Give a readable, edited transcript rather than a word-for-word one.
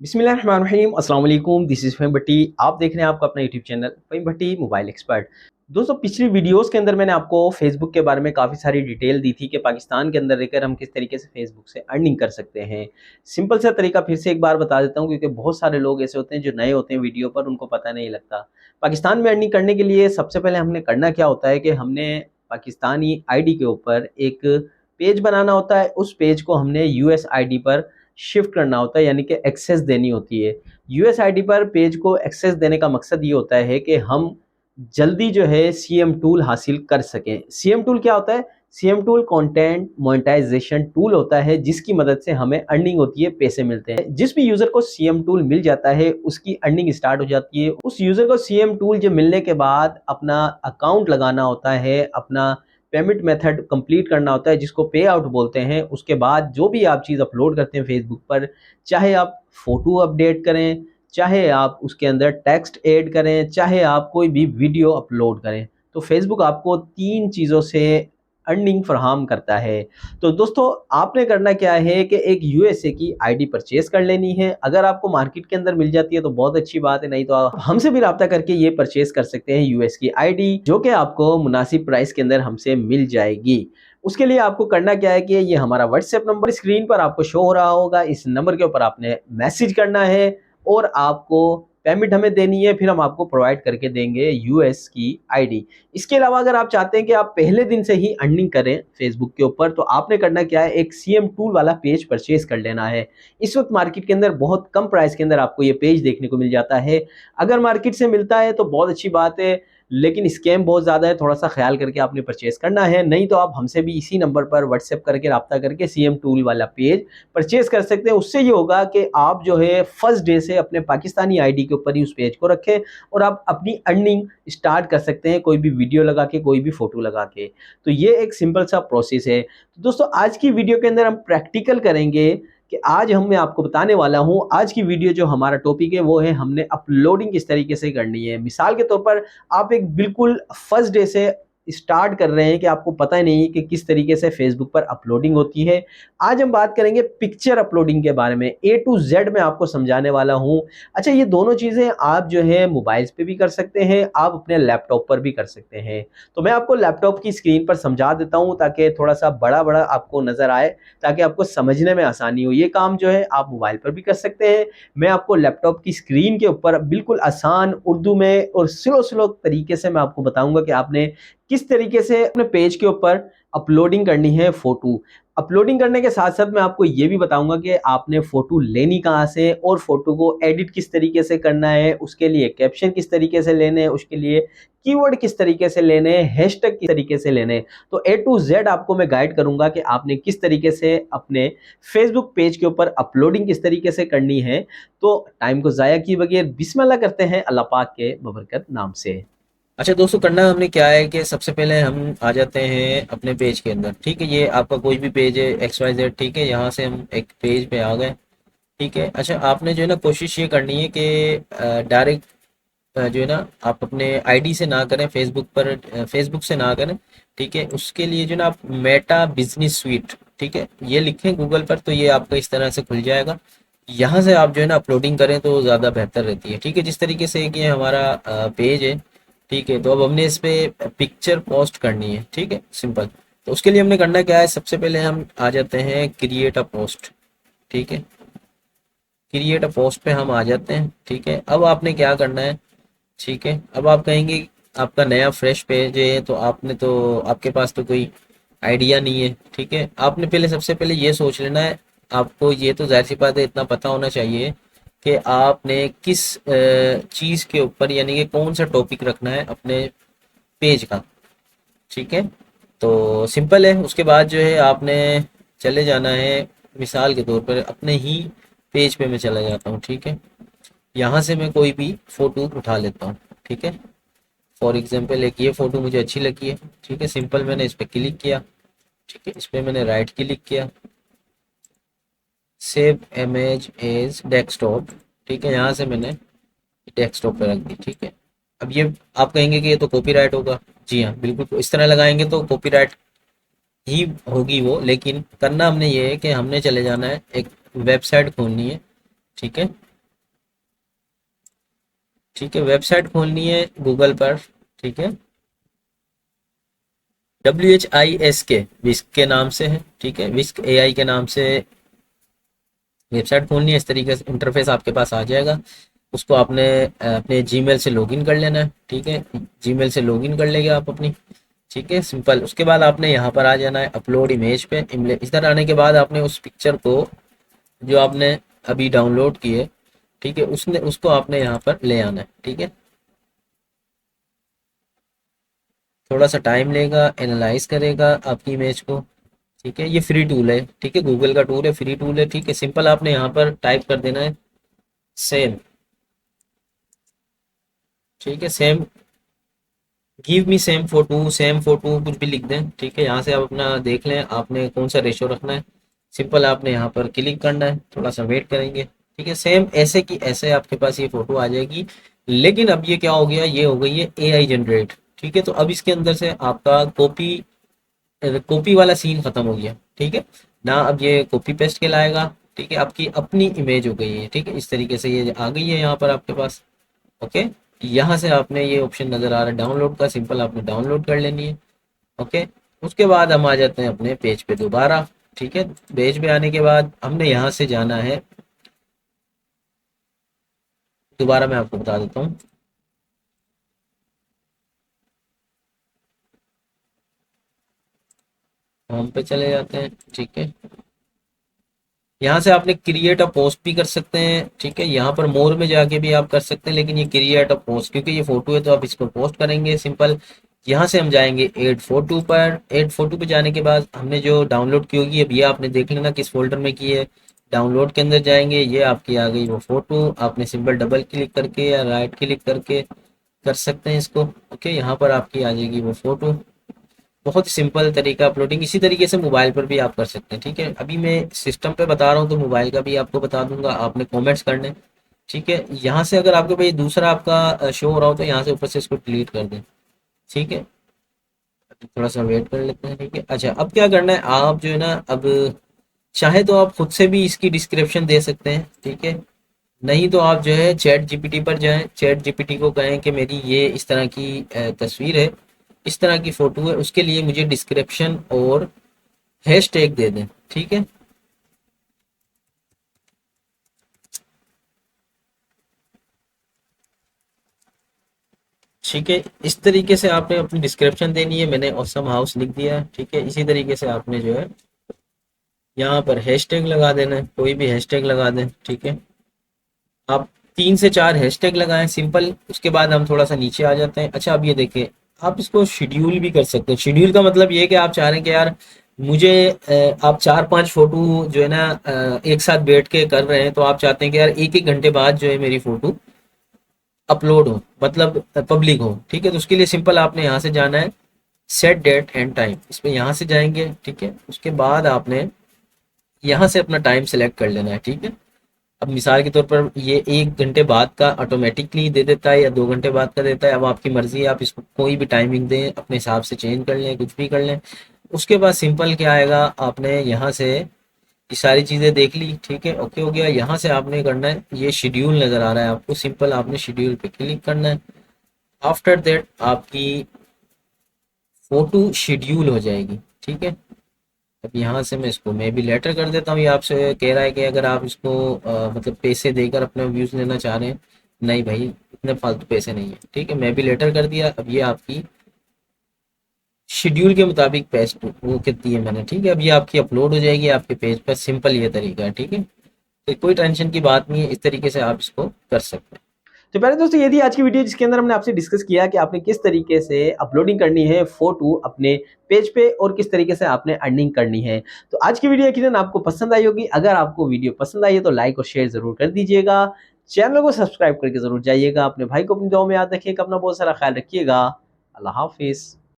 बिस्मिल्लाहिर्रहमानिर्रहीम अस्सलाम वालेकुम। दिस इज़ फ़हीम भट्टी। आप देख रहे हैं आपका अपना यूट्यूब चैनल फ़हीम भट्टी मोबाइल एक्सपर्ट। दोस्तों, पिछली वीडियोज़ के अंदर मैंने आपको फ़ेसबुक के बारे में काफ़ी सारी डिटेल दी थी कि पाकिस्तान के अंदर रहकर हम किस तरीके से फ़ेसबुक से अर्निंग कर सकते हैं। सिंपल सा तरीका फिर से एक बार बता देता हूँ, क्योंकि बहुत सारे लोग ऐसे होते हैं जो नए होते हैं वीडियो पर, उनको पता नहीं लगता। पाकिस्तान में अर्निंग करने के लिए सबसे पहले हमने करना क्या होता है कि हमने पाकिस्तानी आईडी के ऊपर एक पेज बनाना होता है। उस पेज को हमने यूएस आईडी पर शिफ्ट करना होता है, यानी कि एक्सेस देनी होती है। यूएसआईडी पर पेज को एक्सेस देने का मकसद ये होता है कि हम जल्दी जो है सीएम टूल हासिल कर सकें। सीएम टूल क्या होता है? CM tool content monetisation tool होता है, जिसकी मदद से हमें अर्निंग होती है, पैसे मिलते हैं। जिस भी यूजर को सीएम टूल मिल जाता है उसकी अर्निंग स्टार्ट हो जाती है। उस यूजर को सीएम टूल जो मिलने के बाद अपना अकाउंट लगाना होता है, अपना पेमेंट मेथड कंप्लीट करना होता है, जिसको पे आउट बोलते हैं। उसके बाद जो भी आप चीज़ अपलोड करते हैं फेसबुक पर, चाहे आप फ़ोटो अपडेट करें, चाहे आप उसके अंदर टेक्स्ट ऐड करें, चाहे आप कोई भी वीडियो अपलोड करें, तो फेसबुक आपको 3 चीज़ों से अर्निंग फराहम करता है। तो दोस्तों, आपने करना क्या है कि एक यूएसए की आईडी परचेज़ कर लेनी है। अगर आपको मार्केट के अंदर मिल जाती है तो बहुत अच्छी बात है, नहीं तो आप हमसे भी राब्ता करके ये परचेज़ कर सकते हैं यूएस की आईडी, जो कि आपको मुनासिब प्राइस के अंदर हमसे मिल जाएगी। उसके लिए आपको करना क्या है कि ये हमारा व्हाट्सएप नंबर स्क्रीन पर आपको शो हो रहा होगा, इस नंबर के ऊपर आपने मैसेज करना है और आपको पेमेंट हमें देनी है, फिर हम आपको प्रोवाइड करके देंगे यूएस की आईडी। इसके अलावा अगर आप चाहते हैं कि आप पहले दिन से ही अर्निंग करें फेसबुक के ऊपर, तो आपने करना क्या है, एक सीएम टूल वाला पेज परचेज कर लेना है। इस वक्त मार्केट के अंदर बहुत कम प्राइस के अंदर आपको ये पेज देखने को मिल जाता है। अगर मार्केट से मिलता है तो बहुत अच्छी बात है, लेकिन स्कैम बहुत ज़्यादा है, थोड़ा-सा ख़्याल करके आपने परचेज़ करना है। नहीं तो आप हमसे भी इसी नंबर पर व्हाट्सएप करके राब्ता करके सीएम टूल वाला पेज परचेज़ कर सकते हैं। उससे ये होगा कि आप जो है फर्स्ट डे से अपने पाकिस्तानी आईडी के ऊपर ही उस पेज को रखें और आप अपनी अर्निंग स्टार्ट कर सकते हैं, कोई भी वीडियो लगा के, कोई भी फ़ोटो लगा के। तो ये एक सिंपल सा प्रोसेस है। तो दोस्तों, आज की वीडियो के अंदर हम प्रैक्टिकल करेंगे कि आज मैं आपको बताने वाला हूँ, आज की वीडियो जो हमारा टॉपिक है वो है हमने अपलोडिंग किस तरीके से करनी है। मिसाल के तौर पर आप एक बिल्कुल फर्स्ट डे से स्टार्ट कर रहे हैं कि आपको पता ही नहीं कि किस तरीके से फेसबुक पर अपलोडिंग होती है। आज हम बात करेंगे पिक्चर अपलोडिंग के बारे में, ए टू जेड मैं आपको समझाने वाला हूँ। अच्छा, ये दोनों चीज़ें आप जो है मोबाइल्स पे भी कर सकते हैं, आप अपने लैपटॉप पर भी कर सकते हैं। तो मैं आपको लैपटॉप की स्क्रीन पर समझा देता हूँ ताकि थोड़ा सा बड़ा बड़ा आपको नज़र आए, ताकि आपको समझने में आसानी हो। ये काम जो है आप मोबाइल पर भी कर सकते हैं। मैं आपको लैपटॉप की स्क्रीन के ऊपर बिल्कुल आसान उर्दू में और स्लो स्लो तरीके से मैं आपको बताऊंगा कि आपने किस तरीके से अपने पेज के ऊपर अपलोडिंग करनी है फ़ोटो। अपलोडिंग करने के साथ साथ मैं आपको ये भी बताऊंगा कि आपने फ़ोटो लेनी कहाँ से और फ़ोटो को एडिट किस तरीके से करना है, उसके लिए कैप्शन किस तरीके से लेने हैं, उसके लिए कीवर्ड किस तरीके से लेने हैं, हैशटैग किस तरीके से लेने हैं। तो ए टू जेड आपको मैं गाइड करूंगा कि आपने किस तरीके से अपने फेसबुक पेज के ऊपर अपलोडिंग किस तरीके से करनी है। तो टाइम को ज़ाया किए बगैर बिस्मिल्लाह करते हैं अल्लाह पाक के बबरकत नाम से। अच्छा दोस्तों, करना हमने क्या है कि सबसे पहले हम आ जाते हैं अपने पेज के अंदर। ठीक है, ये आपका कोई भी पेज है एक्स वाई जेड। ठीक है, यहाँ से हम एक पेज पे आ गए। ठीक है, अच्छा आपने जो है ना कोशिश ये करनी है कि डायरेक्ट जो है ना आप अपने आईडी से ना करें, फेसबुक पर फेसबुक से ना करें। ठीक है, उसके लिए जो है ना आप मेटा बिजनेस स्वीट, ठीक है, ये लिखें गूगल पर तो ये आपका इस तरह से खुल जाएगा। यहाँ से आप जो है ना अपलोडिंग करें तो ज़्यादा बेहतर रहती है। ठीक है, जिस तरीके से कि ये हमारा पेज है। ठीक है, तो अब हमने इस पे पिक्चर पोस्ट करनी है। ठीक है, सिंपल। तो उसके लिए हमने करना क्या है, सबसे पहले हम आ जाते हैं क्रिएट अ पोस्ट। ठीक है, क्रिएट अ पोस्ट पे हम आ जाते हैं। ठीक है, अब आपने क्या करना है। ठीक है, अब आप कहेंगे आपका नया फ्रेश पेज है तो आपने तो आपके पास तो कोई आइडिया नहीं है। ठीक है, आपने पहले सबसे पहले ये सोच लेना है, आपको ये तो जाहिर सी बात है इतना पता होना चाहिए कि आपने किस चीज़ के ऊपर, यानी कि कौन सा टॉपिक रखना है अपने पेज का। ठीक है, तो सिंपल है। उसके बाद जो है आपने चले जाना है, मिसाल के तौर पर अपने ही पेज पे मैं चला जाता हूँ। ठीक है, यहाँ से मैं कोई भी फ़ोटो उठा लेता हूँ। ठीक है, फॉर एग्जांपल एक ये फ़ोटो मुझे अच्छी लगी है। ठीक है, सिंपल मैंने इस पर क्लिक किया। ठीक है, इस पर मैंने राइट क्लिक किया, सेव इमेज एज डेस्कटॉप। ठीक है, यहाँ से मैंने डेस्कटॉप पे रख दी। ठीक है, अब ये आप कहेंगे कि ये तो कॉपीराइट होगा। जी हाँ, बिल्कुल इस तरह लगाएंगे तो कॉपीराइट ही होगी वो, लेकिन करना हमने ये है कि हमने चले जाना है, एक वेबसाइट खोलनी है। ठीक है, ठीक है, वेबसाइट खोलनी है गूगल पर। ठीक है, WHISK, विस्क के नाम से है। ठीक है, विस्क AI के नाम से वेबसाइट खोलनी है। इस तरीके से इंटरफेस आपके पास आ जाएगा। उसको आपने अपने जीमेल से लॉगिन कर लेना है। ठीक है, जीमेल से लॉगिन कर लेंगे आप अपनी। ठीक है, सिंपल। उसके बाद आपने यहाँ पर आ जाना है अपलोड इमेज पे। इधर आने के बाद आपने उस पिक्चर को जो आपने अभी डाउनलोड की है, ठीक है, उसने उसको आपने यहाँ पर ले आना है। ठीक है, थोड़ा सा टाइम लेगा, एनालाइज करेगा आपकी इमेज को। ठीक है, ये फ्री टूल है। ठीक है, गूगल का टूल है, फ्री टूल है। ठीक है, सिंपल आपने यहाँ पर टाइप कर देना है सेम। ठीक है, same, give me same photo, same photo कुछ भी लिख दें। ठीक है, यहाँ से आप अपना देख लें आपने कौन सा रेशो रखना है। सिंपल आपने यहाँ पर क्लिक करना है, थोड़ा सा वेट करेंगे। ठीक है, सेम ऐसे की ऐसे आपके पास ये फोटो आ जाएगी। लेकिन अब ये क्या हो गया, ये हो गई है AI जनरेट। ठीक है, तो अब इसके अंदर से आपका कॉपी कॉपी वाला सीन खत्म हो गया। ठीक है ना, अब ये कॉपी पेस्ट के लाएगा। ठीक है, आपकी अपनी इमेज हो गई है। ठीक है, इस तरीके से ये आ गई है यहाँ पर आपके पास। ओके, यहाँ से आपने ये ऑप्शन नज़र आ रहा है डाउनलोड का, सिंपल आपने डाउनलोड कर लेनी है। ओके, उसके बाद हम आ जाते हैं अपने पेज पे दोबारा। ठीक है, पेज पे आने के बाद हमने यहाँ से जाना है, दोबारा मैं आपको बता देता हूँ। होम पे चले जाते हैं। ठीक है, यहाँ से आपने क्रिएट अ पोस्ट भी कर सकते हैं। ठीक है, यहाँ पर मोर में जाके भी आप कर सकते हैं, लेकिन ये क्रिएट अ पोस्ट क्योंकि ये फोटो है तो आप इसको पोस्ट करेंगे। सिंपल यहाँ से हम जाएंगे ऐड फोटो पर। ऐड फोटो पे जाने के बाद हमने जो डाउनलोड की होगी, अब ये आपने देख लेना किस फोल्डर में की है। डाउनलोड के अंदर जाएंगे, ये आपकी आ गई वो फोटो। आपने सिंपल डबल क्लिक करके या राइट क्लिक करके कर सकते हैं इसको। ओके, यहाँ पर आपकी आ जाएगी वो फोटो। बहुत ही सिंपल तरीका अपलोडिंग, इसी तरीके से मोबाइल पर भी आप कर सकते हैं। ठीक है, अभी मैं सिस्टम पे बता रहा हूँ तो मोबाइल का भी आपको बता दूंगा, आपने कमेंट्स करने। ठीक है, यहाँ से अगर आपके भाई दूसरा आपका शो हो रहा हो तो यहाँ से ऊपर से इसको डिलीट कर दें। ठीक है, थोड़ा सा वेट कर लेते हैं। ठीक है, अच्छा अब क्या करना है, आप जो है ना, अब चाहे तो आप खुद से भी इसकी डिस्क्रिप्शन दे सकते हैं। ठीक है, नहीं तो आप जो है चैट जीपीटी पर जाएं, चैट जीपीटी को कहें कि मेरी ये इस तरह की तस्वीर है, इस तरह की फोटो है, उसके लिए मुझे डिस्क्रिप्शन और हैश टैग दे दें। ठीक है, ठीक है, इस तरीके से आपने अपनी डिस्क्रिप्शन देनी है। मैंने ऑसम हाउस लिख दिया है। ठीक है, इसी तरीके से आपने जो है यहाँ पर हैश टैग लगा देना है, कोई भी हैश टैग लगा दें। ठीक है, आप 3 से 4 हैशटैग लगाएं सिंपल। उसके बाद हम थोड़ा सा नीचे आ जाते हैं। अच्छा अब ये देखें, आप इसको शेड्यूल भी कर सकते हैं। शेड्यूल का मतलब ये है कि आप चाह रहे हैं कि यार मुझे आप 4-5 फोटो जो है ना एक साथ बैठ के कर रहे हैं, तो आप चाहते हैं कि यार एक एक घंटे बाद जो है मेरी फोटो अपलोड हो, मतलब पब्लिक हो। ठीक है, तो उसके लिए सिंपल आपने यहाँ से जाना है सेट डेट एंड टाइम, इस पर यहाँ से जाएंगे। ठीक है, उसके बाद आपने यहाँ से अपना टाइम सेलेक्ट कर लेना है। ठीक है, अब मिसाल के तौर पर ये 1 घंटे बाद का ऑटोमेटिकली दे देता है या 2 घंटे बाद का देता है, अब आपकी मर्जी है, आप इसको कोई भी टाइमिंग दें, अपने हिसाब से चेंज कर लें, कुछ भी कर लें। उसके बाद सिंपल क्या आएगा, आपने यहाँ से ये सारी चीज़ें देख ली। ठीक है, ओके हो गया। यहाँ से आपने करना है, ये शेड्यूल नज़र आ रहा है आपको, सिंपल आपने शेड्यूल पे क्लिक करना है। आफ्टर दैट आपकी फोटो शेड्यूल हो जाएगी। ठीक है, अब यहाँ से मैं भी लेटर कर देता हूँ। ये आपसे कह रहा है कि अगर आप इसको मतलब पैसे देकर अपना व्यूज़ लेना चाह रहे हैं, नहीं भाई इतने फालतू पैसे नहीं है। ठीक है, मैं भी लेटर कर दिया। अब ये आपकी शेड्यूल के मुताबिक पेस्ट वो कितनी है मैंने। ठीक है, अब ये आपकी अपलोड हो जाएगी आपके पेज पर। सिंपल ये तरीका है। ठीक है, तो कोई टेंशन की बात नहीं है, इस तरीके से आप इसको कर सकते हैं। तो पहले दोस्तों ये थी आज की वीडियो जिसके अंदर हमने आपसे डिस्कस किया कि आपने किस तरीके से अपलोडिंग करनी है फोटो अपने पेज पे और किस तरीके से आपने अर्निंग करनी है। तो आज की वीडियो यकीनन आपको पसंद आई होगी। अगर आपको वीडियो पसंद आई है तो लाइक और शेयर जरूर कर दीजिएगा। चैनल को सब्सक्राइब करके जरूर जाइएगा। अपने भाई को अपनी दुआ में याद रखिएगा। अपना बहुत सारा ख्याल रखिएगा। अल्लाह हाफिज।